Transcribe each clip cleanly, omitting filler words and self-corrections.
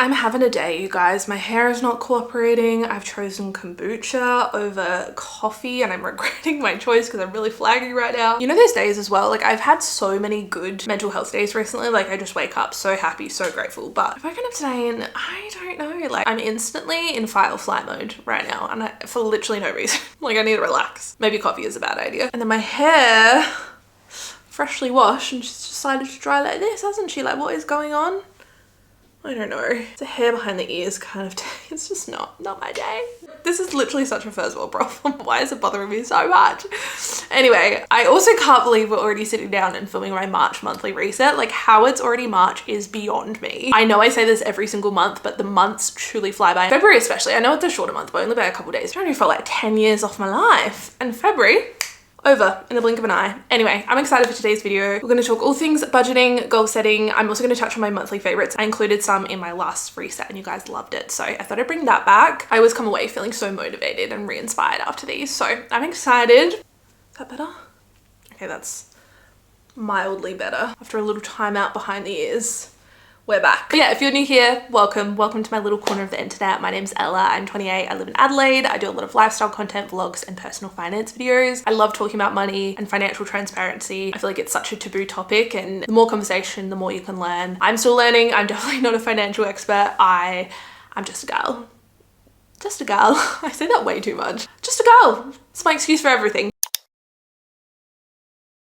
I'm having a day, you guys. My hair is not cooperating. I've chosen kombucha over coffee and I'm regretting my choice because I'm really flaggy right now. You know, those days as well, like I've had so many good mental health days recently. Like I just wake up so happy, so grateful. But I've woken up today and I don't know, like I'm instantly in fight or flight mode right now and for literally no reason. Like I need to relax. Maybe coffee is a bad idea. And then my hair, freshly washed, and she's decided to dry like this, hasn't she? Like what is going on? I don't know. The hair behind the ears kind of, it's just not my day. This is literally such a first world problem. Why is it bothering me so much? Anyway, I also can't believe we're already sitting down and filming my March monthly reset. Like how it's already March is beyond me. I know I say this every single month, but the months truly fly by. February especially, I know it's a shorter month, but only by a couple days. I only felt like 10 years off my life. And February, over in the blink of an eye. Anyway, I'm excited for today's video. We're going to talk all things budgeting, goal setting. I'm also going to touch on my monthly favorites. I included some in my last reset and you guys loved it. So I thought I'd bring that back. I always come away feeling so motivated and re-inspired after these. So I'm excited. Is that better? Okay, that's mildly better. After a little time out behind the ears, we're back. But yeah, if you're new here, welcome. Welcome to my little corner of the internet. My name's Ella, I'm 28, I live in Adelaide. I do a lot of lifestyle content, vlogs, and personal finance videos. I love talking about money and financial transparency. I feel like it's such a taboo topic and the more conversation, the more you can learn. I'm still learning. I'm definitely not a financial expert. I'm just a girl. Just a girl. I say that way too much. Just a girl. It's my excuse for everything.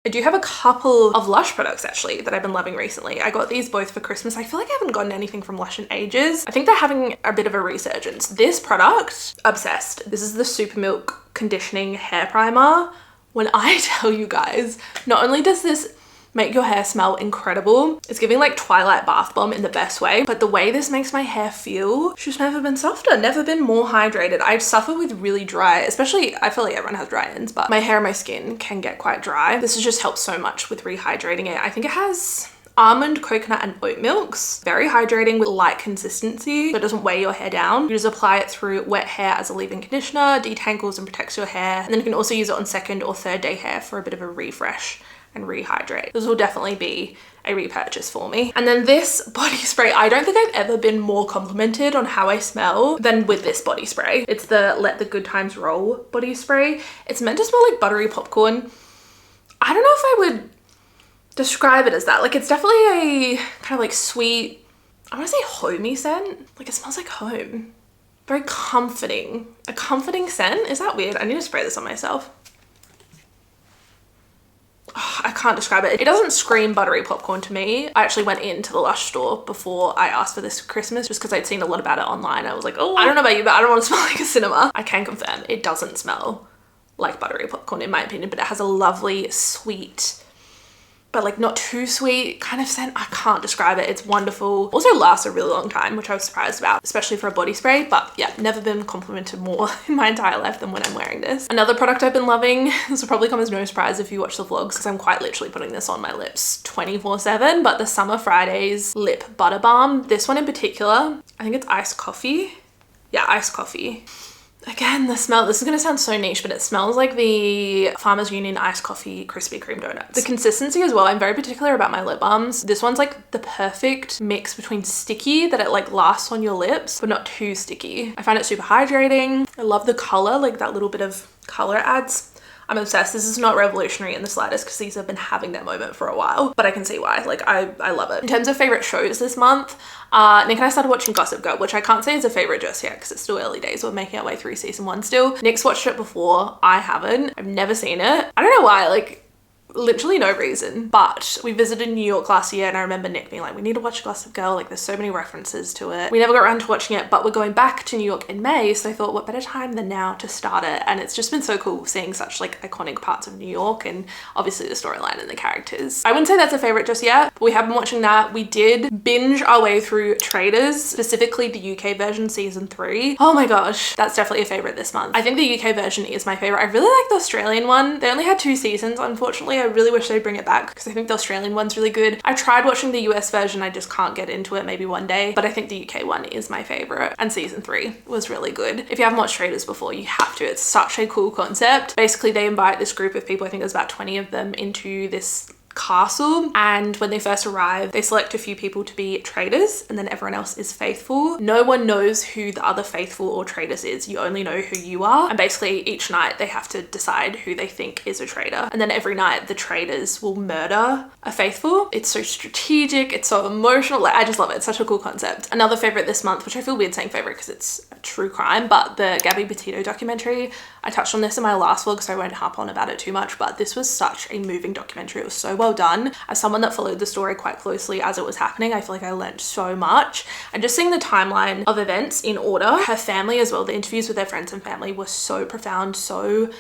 I do have a couple of Lush products actually that I've been loving recently. I got these both for Christmas. I feel like I haven't gotten anything from Lush in ages. I think they're having a bit of a resurgence. This product, obsessed. This is the Super Milk Conditioning Hair Primer. When I tell you guys, not only does this make your hair smell incredible, it's giving like Twilight bath bomb in the best way, but the way this makes my hair feel, she's never been softer, never been more hydrated. I suffer with really dry, especially, I feel like everyone has dry ends, but my hair and my skin can get quite dry. This has just helped so much with rehydrating it. I think it has almond, coconut, and oat milks. Very hydrating with light consistency, so it doesn't weigh your hair down. You just apply it through wet hair as a leave-in conditioner, detangles and protects your hair. And then you can also use it on second or third day hair for a bit of a refresh and rehydrate. This will definitely be a repurchase for me. And then this body spray, I don't think I've ever been more complimented on how I smell than with this body spray. It's the Let the Good Times Roll body spray. It's meant to smell like buttery popcorn. I don't know if I would describe it as that. Like it's definitely a kind of like sweet, I want to say homey scent. Like it smells like home. Very comforting. A comforting scent. Is that weird? I need to spray this on myself. I can't describe it. It doesn't scream buttery popcorn to me. I actually went into the Lush store before I asked for this for Christmas just because I'd seen a lot about it online. I was like, oh, I don't know about you, but I don't want to smell like a cinema. I can confirm it doesn't smell like buttery popcorn in my opinion, but it has a lovely sweet, but like not too sweet kind of scent. I can't describe it. It's wonderful. Also lasts a really long time, which I was surprised about, especially for a body spray. But yeah, never been complimented more in my entire life than when I'm wearing this. Another product I've been loving, this will probably come as no surprise if you watch the vlogs because I'm quite literally putting this on my lips 24/7, but the Summer Fridays Lip Butter Balm. This one in particular, I think it's iced coffee. Yeah, iced coffee. Again, the smell, this is gonna sound so niche, but it smells like the Farmers Union iced coffee Krispy Kreme donuts. The consistency as well, I'm very particular about my lip balms. This one's like the perfect mix between sticky, that it like lasts on your lips, but not too sticky. I find it super hydrating. I love the color, like that little bit of color it adds. I'm obsessed. This is not revolutionary in the slightest because these have been having their moment for a while, but I can see why. Like I love it. In terms of favorite shows this month, Nick and I started watching Gossip Girl, which I can't say is a favorite just yet because it's still early days. We're making our way through season 1 still. Nick's watched it before. I haven't. I've never seen it. I don't know why, like literally no reason, but we visited New York last year and I remember Nick being like, we need to watch Gossip Girl, like there's so many references to it. We never got around to watching it, but we're going back to New York in May, so I thought what better time than now to start it. And it's just been so cool seeing such like iconic parts of New York and obviously the storyline and the characters. I wouldn't say that's a favorite just yet, but we have been watching that. We did binge our way through Traders, specifically the UK version season 3. Oh my gosh, that's definitely a favorite this month. I think the UK version is my favorite. I really like the Australian one. They only had 2 seasons, unfortunately. I really wish they'd bring it back because I think the Australian one's really good. I tried watching the US version, I just can't get into it, maybe one day, but I think the UK one is my favorite, and season 3 was really good. If you haven't watched Traders before, you have to. It's such a cool concept. Basically they invite this group of people, I think there's about 20 of them, into this castle, and when they first arrive, they select a few people to be traders and then everyone else is faithful. No one knows who the other faithful or traders is. You only know who you are. And basically each night they have to decide who they think is a traitor. And then every night the traders will murder a faithful. It's so strategic. It's so emotional. Like, I just love it. It's such a cool concept. Another favorite this month, which I feel weird saying favorite because it's a true crime, but the Gabby Petito documentary. I touched on this in my last vlog, so I won't harp on about it too much, but this was such a moving documentary. It was so well done. As someone that followed the story quite closely as it was happening, I feel like I learned so much. And just seeing the timeline of events in order, her family as well, the interviews with their friends and family were so profound, so,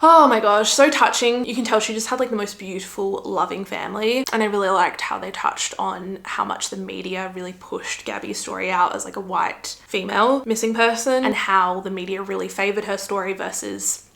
oh my gosh, so touching. You can tell she just had like the most beautiful, loving family. And I really liked how they touched on how much the media really pushed Gabby's story out as like a white female missing person, and how the media really favored her story versus,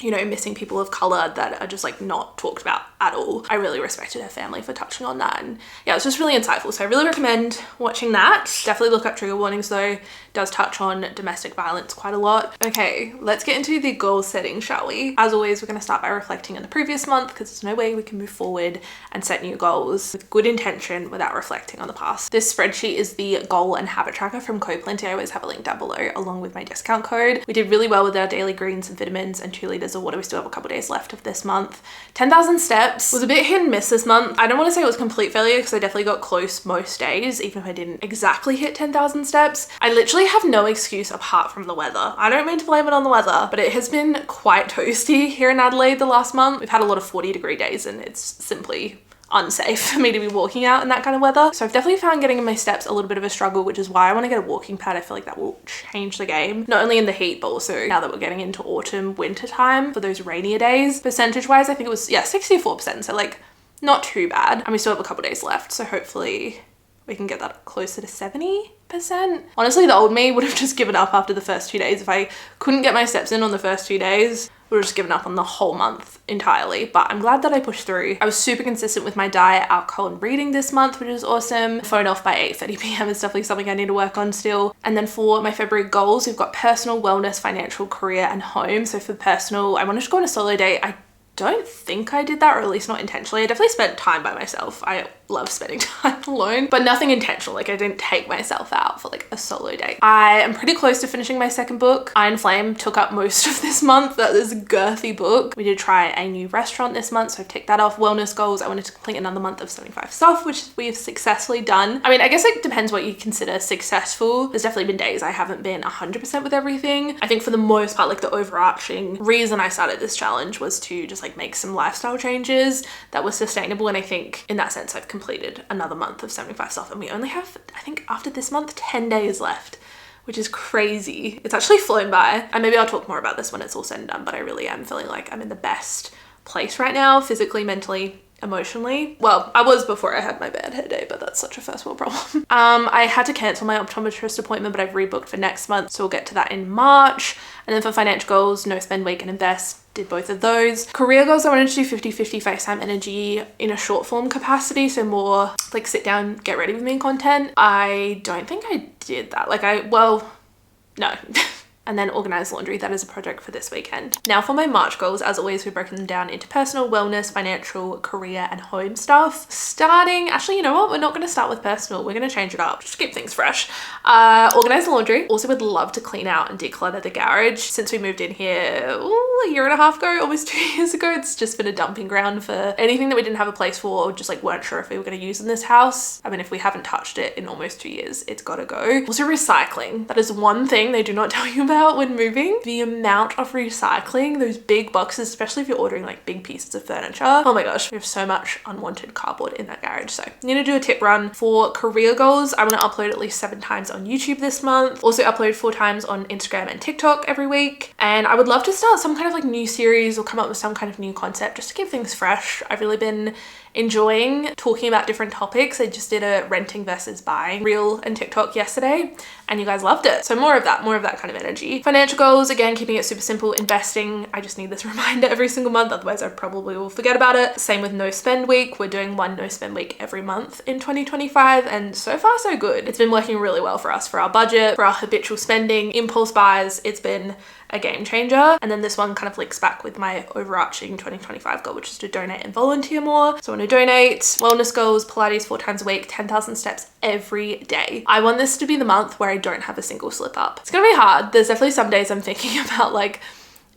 you know, missing people of color that are just like not talked about at all. I really respected her family for touching on that, and yeah, it was just really insightful. So I really recommend watching that. Definitely look up trigger warnings though. It does touch on domestic violence quite a lot. Okay, let's get into the goal setting, shall we? As always, we're going to start by reflecting on the previous month because there's no way we can move forward and set new goals with good intention without reflecting on the past. This spreadsheet is the goal and habit tracker from Coplenty. I always have a link down below along with my discount code. We did really well with our daily greens and vitamins and 2 liters of water. We still have a couple days left of this month. 10,000 steps was a bit hit and miss this month. I don't want to say it was complete failure because I definitely got close most days, even if I didn't exactly hit 10,000 steps. I literally have no excuse apart from the weather. I don't mean to blame it on the weather, but it has been quite toasty here in Adelaide the last month. We've had a lot of 40-degree days and it's simply unsafe for me to be walking out in that kind of weather. So I've definitely found getting in my steps a little bit of a struggle, which is why I want to get a walking pad. I feel like that will change the game, not only in the heat, but also now that we're getting into autumn, winter time for those rainier days. Percentage wise, I think it was, yeah, 64%. So like not too bad. And we still have a couple days left. So hopefully we can get that closer to 70%. Honestly, the old me would have just given up after the first 2 days. If I couldn't get my steps in on the first 2 days, would have just given up on the whole month entirely. But I'm glad that I pushed through. I was super consistent with my diet, alcohol, and reading this month, which is awesome. Phone off by 8:30 p.m. is definitely something I need to work on still. And then for my February goals, we've got personal, wellness, financial, career, and home. So for personal, I wanted to go on a solo date. I don't think I did that, or at least not intentionally. I definitely spent time by myself. I love spending time alone, but nothing intentional. Like I didn't take myself out for like a solo date. I am pretty close to finishing my second book. Iron Flame took up most of this month. That is a girthy book. We did try a new restaurant this month, so I've ticked that off. Wellness goals, I wanted to complete another month of 75 stuff, which we've successfully done. I mean, I guess it depends what you consider successful. There's definitely been days I haven't been 100% with everything. I think for the most part, like the overarching reason I started this challenge was to just like make some lifestyle changes that were sustainable. And I think in that sense, I've completed another month of 75 stuff, and we only have, I think after this month, 10 days left, which is crazy. It's actually flown by. And maybe I'll talk more about this when it's all said and done, but I really am feeling like I'm in the best place right now, physically, mentally, emotionally. Well, I was before I had my bad hair day, but that's such a first world problem. I had to cancel my optometrist appointment, but I've rebooked for next month, so we'll get to that in March. And then for financial goals, no spend week and invest, did both of those. Career goals, I wanted to do 50-50 FaceTime energy in a short form capacity, so more like sit down, get ready with me content. I don't think I did that. No. And then organize laundry. That is a project for this weekend. Now for my March goals, as always, we've broken them down into personal, wellness, financial, career, and home stuff. Actually, you know what? We're not gonna start with personal. We're gonna change it up, just to keep things fresh. Organize the laundry. Also would love to clean out and declutter the garage. Since we moved in here, a year and a half ago, almost 2 years ago, it's just been a dumping ground for anything that we didn't have a place for, or just like weren't sure if we were gonna use in this house. I mean, if we haven't touched it in almost 2 years, it's gotta go. Also recycling. That is one thing they do not tell you about when moving. The amount of recycling, those big boxes, especially if you're ordering like big pieces of furniture. Oh my gosh, we have so much unwanted cardboard in that garage. So I need to do a tip run. For career goals, I want to upload at least 7 times on YouTube this month. Also upload 4 times on Instagram and TikTok every week. And I would love to start some kind of like new series or come up with some kind of new concept just to keep things fresh. I've really been enjoying talking about different topics. I just did a renting versus buying reel and TikTok yesterday, and you guys loved it. So more of that kind of energy. Financial goals, again, keeping it super simple. Investing, I just need this reminder every single month, otherwise I probably will forget about it. Same with no spend week. We're doing 1 no spend week every month in 2025, and so far so good. It's been working really well for us, for our budget, for our habitual spending, impulse buys. It's been a game changer. And then this one kind of links back with my overarching 2025 goal, which is to donate and volunteer more. So I want to to donate. Wellness goals, Pilates 4 times a week, 10,000 steps every day. I want this to be the month where I don't have a single slip up. It's gonna be hard. There's definitely some days I'm thinking about like,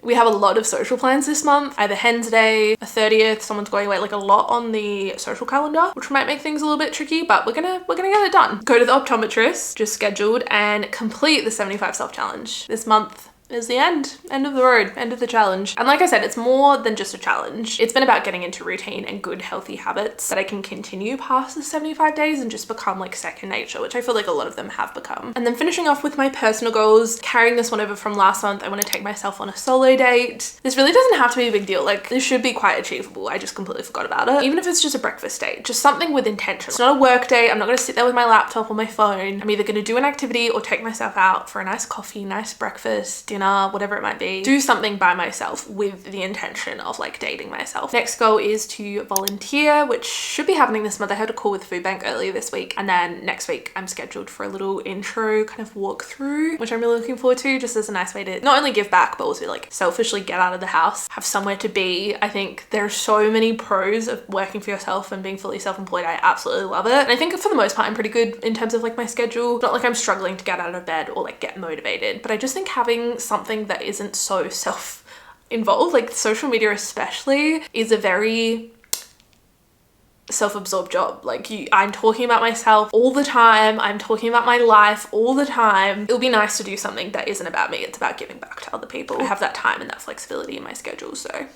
we have a lot of social plans this month. I have a hen's day, a 30th, someone's going away, like a lot on the social calendar, which might make things a little bit tricky, but we're gonna get it done. Go to the optometrist, just scheduled, and complete the 75 self challenge. This month is the end of the road, end of the challenge. And like I said, it's more than just a challenge. It's been about getting into routine and good healthy habits that I can continue past the 75 days and just become like second nature, which I feel like a lot of them have become. And then finishing off with my personal goals, carrying this one over from last month, I want to take myself on a solo date. This really doesn't have to be a big deal. Like this should be quite achievable. I just completely forgot about it. Even if it's just a breakfast date, just something with intention. It's not a work date. I'm not going to sit there with my laptop or my phone. I'm either going to do an activity or take myself out for a nice coffee, nice breakfast, dinner, whatever it might be. Do something by myself with the intention of like dating myself. Next goal is to volunteer, which should be happening this month. I had a call with Food Bank earlier this week, and then next week I'm scheduled for a little intro kind of walkthrough, which I'm really looking forward to, just as a nice way to not only give back, but also like selfishly get out of the house, have somewhere to be. I think there are so many pros of working for yourself and being fully self-employed. I absolutely love it. And I think for the most part, I'm pretty good in terms of like my schedule. Not like I'm struggling to get out of bed or like get motivated, but I just think having something that isn't so self-involved, like social media especially, is a very self-absorbed job. Like I'm talking about myself all the time. I'm talking about my life all the time. It'll be nice to do something that isn't about me. It's about giving back to other people. I have that time and that flexibility in my schedule, so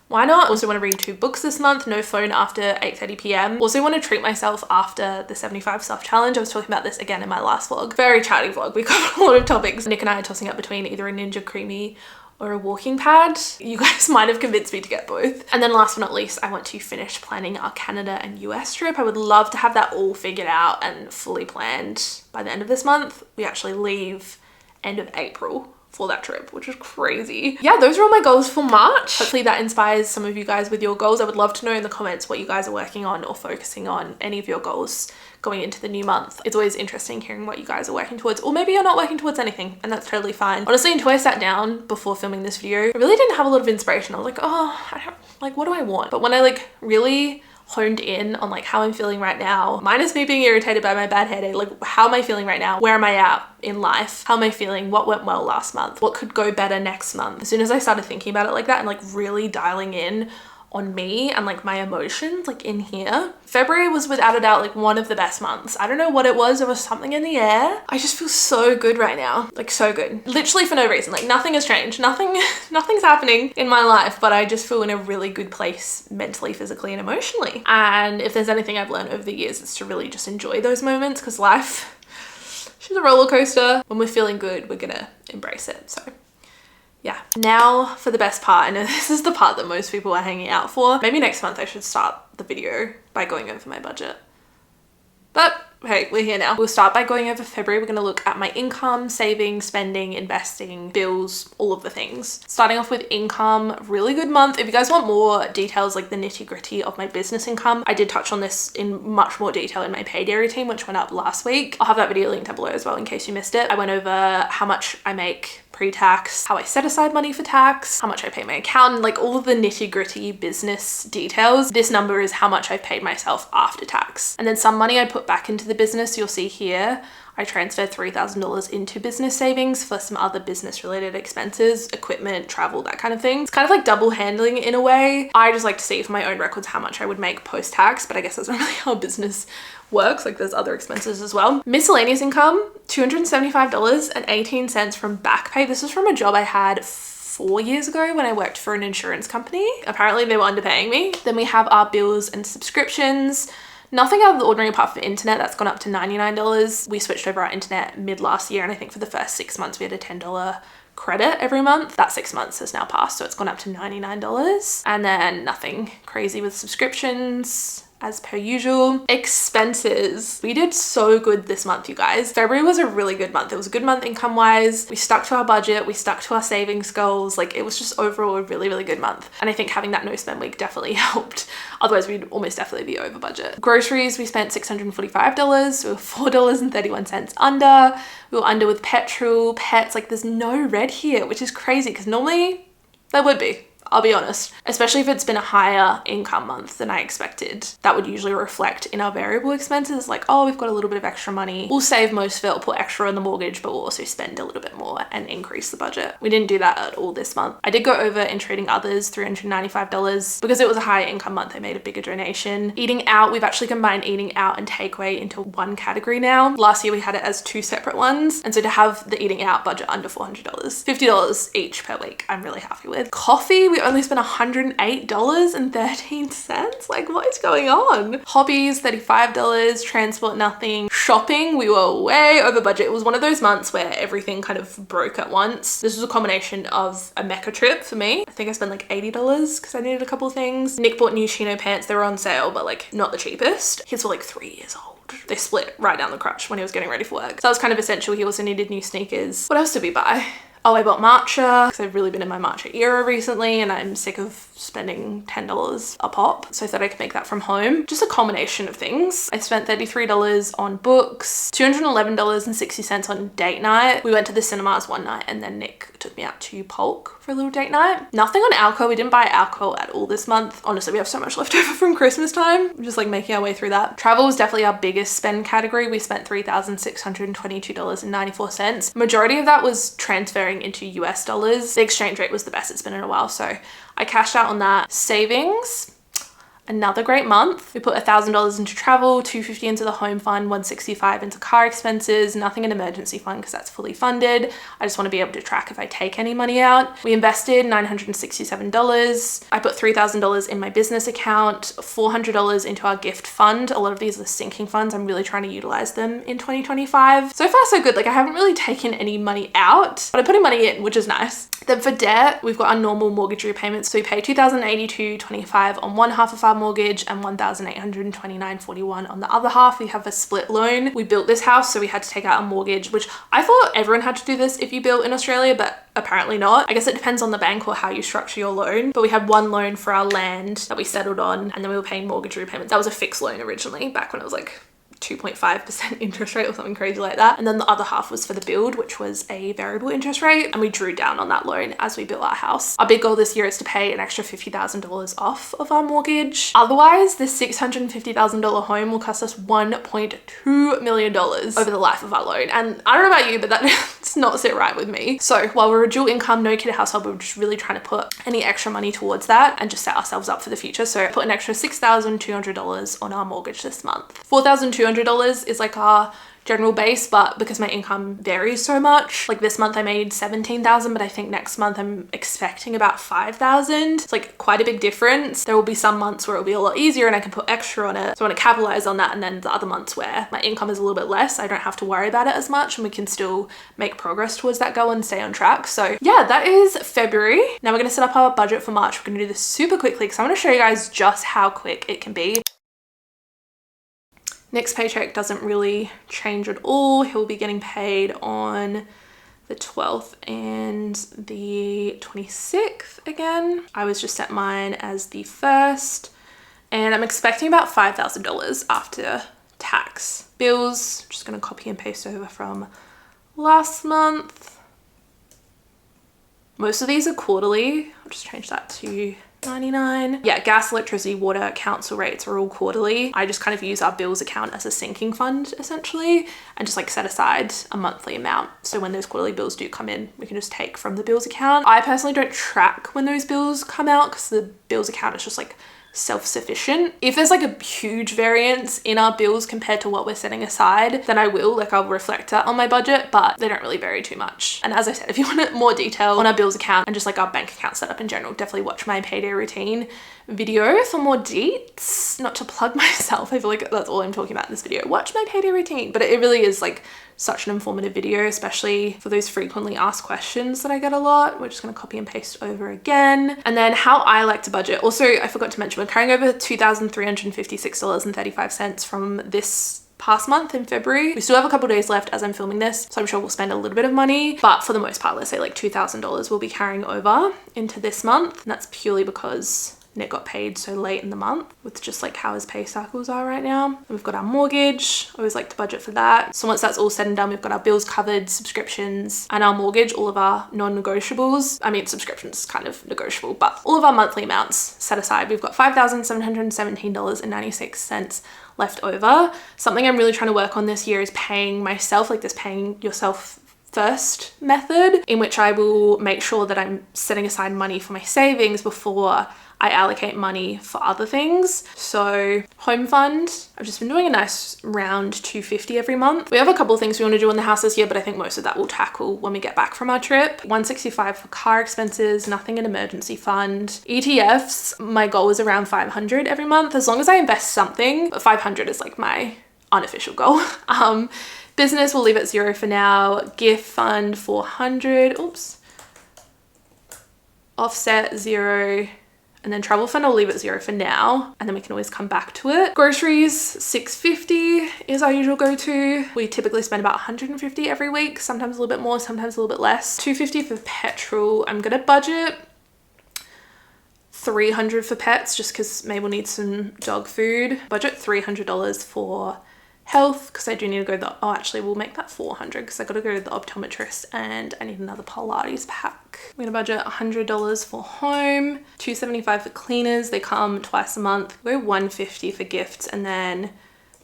why not? Also want to read 2 books this month. No phone after 8:30 p.m. Also want to treat myself after the 75 self challenge. I was talking about this again in my last vlog. Very chatty vlog. We covered a lot of topics. Nick and I are tossing up between either a Ninja Creamy or a walking pad. You guys might have convinced me to get both. And then last but not least, I want to finish planning our Canada and US trip. I would love to have that all figured out and fully planned by the end of this month. We actually leave end of April for that trip, which is crazy. Yeah, those are all my goals for March. Hopefully that inspires some of you guys with your goals. I would love to know in the comments what you guys are working on or focusing on, any of your goals going into the new month. It's always interesting hearing what you guys are working towards, or maybe you're not working towards anything and that's totally fine. Honestly, until I sat down before filming this video, I really didn't have a lot of inspiration. I was like, oh, I don't, like, what do I want? But when I like really honed in on like how I'm feeling right now, minus me being irritated by my bad hair day, like how am I feeling right now? Where am I at in life? How am I feeling? What went well last month? What could go better next month? As soon as I started thinking about it like that and like really dialing in on me and like my emotions like in here, February was without a doubt like one of the best months. I don't know what it was. There was something in the air. I just feel so good right now. Like so good. Literally for no reason. Like nothing has changed. Nothing's happening in my life, but I just feel in a really good place mentally, physically, and emotionally. And if there's anything I've learned over the years, it's to really just enjoy those moments, because life, she's a roller coaster. When we're feeling good, we're gonna embrace it. So yeah, now for the best part. I know this is the part that most people are hanging out for. Maybe next month I should start the video by going over my budget. But hey, we're here now. We'll start by going over February. We're gonna look at my income, saving, spending, investing, bills, all of the things. Starting off with income, really good month. If you guys want more details, like the nitty gritty of my business income, I did touch on this in much more detail in my payday routine, which went up last week. I'll have that video linked down below as well in case you missed it. I went over how much I make pre-tax, how I set aside money for tax, how much I pay my accountant, like all of the nitty gritty business details. This number is how much I've paid myself after tax. And then some money I put back into the business. You'll see here, I transferred $3,000 into business savings for some other business related expenses, equipment, travel, that kind of thing. It's kind of like double handling in a way. I just like to see for my own records how much I would make post-tax, but I guess that's not really how business works. Like there's other expenses as well. Miscellaneous income, $275.18 from back pay. This was from a job I had 4 years ago when I worked for an insurance company. Apparently they were underpaying me. Then we have our bills and subscriptions. Nothing out of the ordinary apart from internet. That's gone up to $99. We switched over our internet mid last year, and I think for the first 6 months we had a $10 credit every month. That 6 months has now passed, so it's gone up to $99. And then nothing crazy with subscriptions as per usual. Expenses. We did so good this month, you guys. February was a really good month. It was a good month income wise. We stuck to our budget. We stuck to our savings goals. Like it was just overall a really, really good month. And I think having that no spend week definitely helped. Otherwise we'd almost definitely be over budget. Groceries, we spent $645. We were $4.31 under. We were under with petrol, pets. Like there's no red here, which is crazy because normally there would be. I'll be honest, especially if it's been a higher income month than I expected. That would usually reflect in our variable expenses, like, oh, we've got a little bit of extra money. We'll save most of it, we'll put extra on the mortgage, but we'll also spend a little bit more and increase the budget. We didn't do that at all this month. I did go over in Treating Others, $395. Because it was a higher income month, I made a bigger donation. Eating out, we've actually combined eating out and takeaway into one category now. Last year we had it as two separate ones. And so to have the eating out budget under $400, $50 each per week, I'm really happy with. Coffee, we only spent $108.13. Like, what is going on? Hobbies, $35. Transport, nothing. Shopping, we were way over budget. It was one of those months where everything kind of broke at once. This was a combination of a Mecca trip for me. I think I spent like $80 because I needed a couple of things. Nick bought new chino pants. They were on sale, but like not the cheapest. His were like 3 years old. They split right down the crotch when he was getting ready for work. So that was kind of essential. He also needed new sneakers. What else did we buy? Oh, I bought matcha because I've really been in my matcha era recently and I'm sick of spending $10 a pop. So I thought I could make that from home. Just a combination of things. I spent $33 on books, $211.60 on date night. We went to the cinemas one night and then Nick took me out to Polk for a little date night. Nothing on alcohol. We didn't buy alcohol at all this month. Honestly, we have so much left over from Christmas time. We're just like making our way through that. Travel was definitely our biggest spend category. We spent $3,622.94. Majority of that was transferring into US dollars. The exchange rate was the best it's been in a while, so I cashed out on that. Savings, another great month. We put $1,000 into travel, $250 into the home fund, $165 into car expenses, nothing in emergency fund because that's fully funded. I just want to be able to track if I take any money out. We invested $967. I put $3,000 in my business account, $400 into our gift fund. A lot of these are sinking funds. I'm really trying to utilize them in 2025. So far so good. Like, I haven't really taken any money out, but I'm putting money in, which is nice. Then for debt, we've got our normal mortgage repayments. So we pay $2,082.25 on one half of our mortgage and $1,829.41 on the other half. We have a split loan. We built this house, so we had to take out a mortgage, which I thought everyone had to do this if you built in Australia, but apparently not. I guess it depends on the bank or how you structure your loan. But we had one loan for our land that we settled on, and then we were paying mortgage repayments. That was a fixed loan originally, back when it was like 2.5% interest rate or something crazy like that. And then the other half was for the build, which was a variable interest rate. And we drew down on that loan as we built our house. Our big goal this year is to pay an extra $50,000 off of our mortgage. Otherwise, this $650,000 home will cost us $1.2 million over the life of our loan. And I don't know about you, but that does not sit right with me. So while we're a dual income, no kid household, we're just really trying to put any extra money towards that and just set ourselves up for the future. So put an extra $6,200 on our mortgage this month. $4,200 is like our general base, but because my income varies so much, like this month I made $17,000, but I think next month I'm expecting about $5,000. It's like quite a big difference. There will be some months where it'll be a lot easier and I can put extra on it. So I want to capitalize on that. And then the other months where my income is a little bit less, I don't have to worry about it as much and we can still make progress towards that goal and stay on track. So yeah, that is February. Now we're going to set up our budget for March. We're going to do this super quickly because I want to show you guys just how quick it can be. Nick's paycheck doesn't really change at all. He'll be getting paid on the 12th and the 26th again. I was just set mine as the 1st and I'm expecting about $5,000 after tax. Bills, just gonna copy and paste over from last month. Most of these are quarterly. I'll just change that to 99. Yeah, gas, electricity, water, council rates are all quarterly. I just kind of use our bills account as a sinking fund essentially and just like set aside a monthly amount. So when those quarterly bills do come in, we can just take from the bills account. I personally don't track when those bills come out because the bills account is just like self-sufficient. If there's like a huge variance in our bills compared to what we're setting aside, then I'll reflect that on my budget, but they don't really vary too much. And as I said, if you want more detail on our bills account and just like our bank account setup in general, definitely watch my payday routine video for more deets. Not to plug myself, I feel like that's all I'm talking about in this video. Watch my payday routine, but it really is like such an informative video, especially for those frequently asked questions that I get a lot. We're just gonna copy and paste over again. And then how I like to budget. Also, I forgot to mention, we're carrying over $2,356.35 from this past month in February. We still have a couple days left as I'm filming this, so I'm sure we'll spend a little bit of money, but for the most part, let's say like $2,000 we'll be carrying over into this month. And that's purely because and it got paid so late in the month with just like how his pay cycles are right now. And we've got our mortgage. I always like to budget for that. So once that's all said and done, we've got our bills covered, subscriptions, and our mortgage, all of our non-negotiables. I mean, subscriptions is kind of negotiable, but all of our monthly amounts set aside. We've got $5,717.96 left over. Something I'm really trying to work on this year is paying myself, like this paying yourself first method, in which I will make sure that I'm setting aside money for my savings before I allocate money for other things. So home fund, I've just been doing a nice round $250 every month. We have a couple of things we want to do in the house this year, but I think most of that we'll tackle when we get back from our trip. $165 for car expenses, nothing in emergency fund. ETFs, my goal is around $500 every month, as long as I invest something, but $500 is like my unofficial goal. Business, we'll leave it $0 for now. Gift fund, $400, oops. Offset, $0. And then travel fund, I'll leave it $0 for now, and then we can always come back to it. Groceries, $650 is our usual go-to. We typically spend about $150 every week, sometimes a little bit more, sometimes a little bit less. $250 for petrol. I'm gonna budget $300 for pets, just because Mabel needs some dog food. Budget $300 for health, because I do need to go actually we'll make that $400 because I got to go to the optometrist and I need another Pilates pack. I'm gonna budget $100 for home, $275 for cleaners, they come twice a month. We'll go $150 for gifts, and then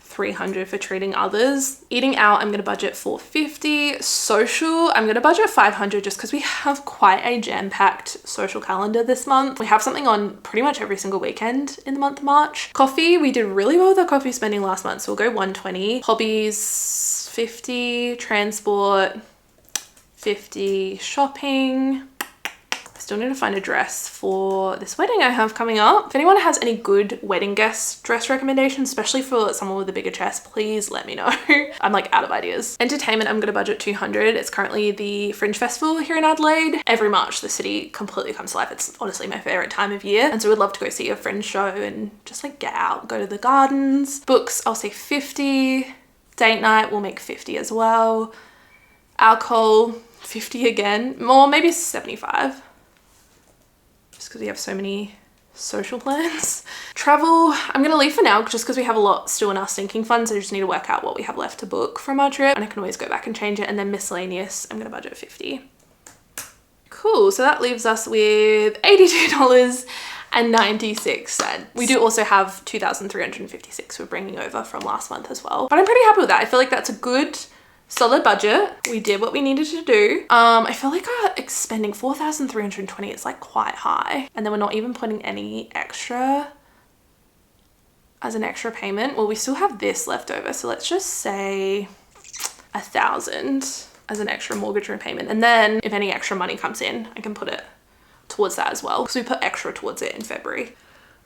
$300 for treating others. Eating out, I'm gonna budget $450. Social, I'm gonna budget $500 just because we have quite a jam-packed social calendar this month. We have something on pretty much every single weekend in the month of March. Coffee, we did really well with our coffee spending last month, so we'll go $120. Hobbies, $50. Transport, $50. Shopping. Still need to find a dress for this wedding I have coming up. If anyone has any good wedding guest dress recommendations, especially for someone with a bigger chest, please let me know. I'm like out of ideas. Entertainment, I'm gonna budget $200. It's currently the Fringe Festival here in Adelaide. Every March, the city completely comes to life. It's honestly my favorite time of year. And so we'd love to go see a Fringe show and just like get out, go to the gardens. Books, I'll say $50. Date night, we'll make $50 as well. Alcohol, $50 again, or maybe $75. Because we have so many social plans. Travel, I'm gonna leave for now just because we have a lot still in our sinking funds. I just need to work out what we have left to book from our trip, and I can always go back and change it. And then miscellaneous, I'm gonna budget $50. Cool, so that leaves us with $82.96. We do also have $2,356 we're bringing over from last month as well, but I'm pretty happy with that. I feel like that's a good solid budget. We did what we needed to do. I feel like our spending $4,320 is like quite high, and then we're not even putting any extra as an extra payment. Well, we still have this left over, so let's just say $1,000 as an extra mortgage repayment, and then if any extra money comes in, I can put it towards that as well, because we put extra towards it in February.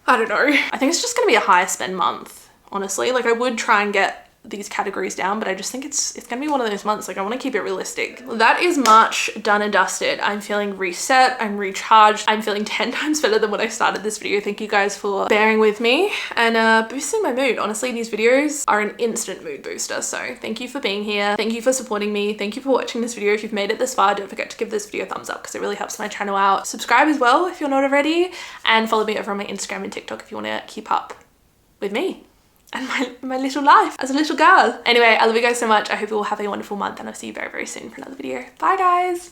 I don't know, I think it's just gonna be a higher spend month, honestly. Like I would try and get these categories down, but I just think it's gonna be one of those months. Like I want to keep it realistic. That is March done and dusted. I'm feeling reset, I'm recharged, I'm feeling 10 times better than when I started this video. Thank you guys for bearing with me and boosting my mood. Honestly, these videos are an instant mood booster, so thank you for being here, thank you for supporting me, thank you for watching this video. If you've made it this far, don't forget to give this video a thumbs up because it really helps my channel out. Subscribe as well if you're not already, and follow me over on my Instagram and TikTok if you want to keep up with me and my little life as a little girl. Anyway, I love you guys so much. I hope you all have a wonderful month, and I'll see you very, very soon for another video. Bye guys.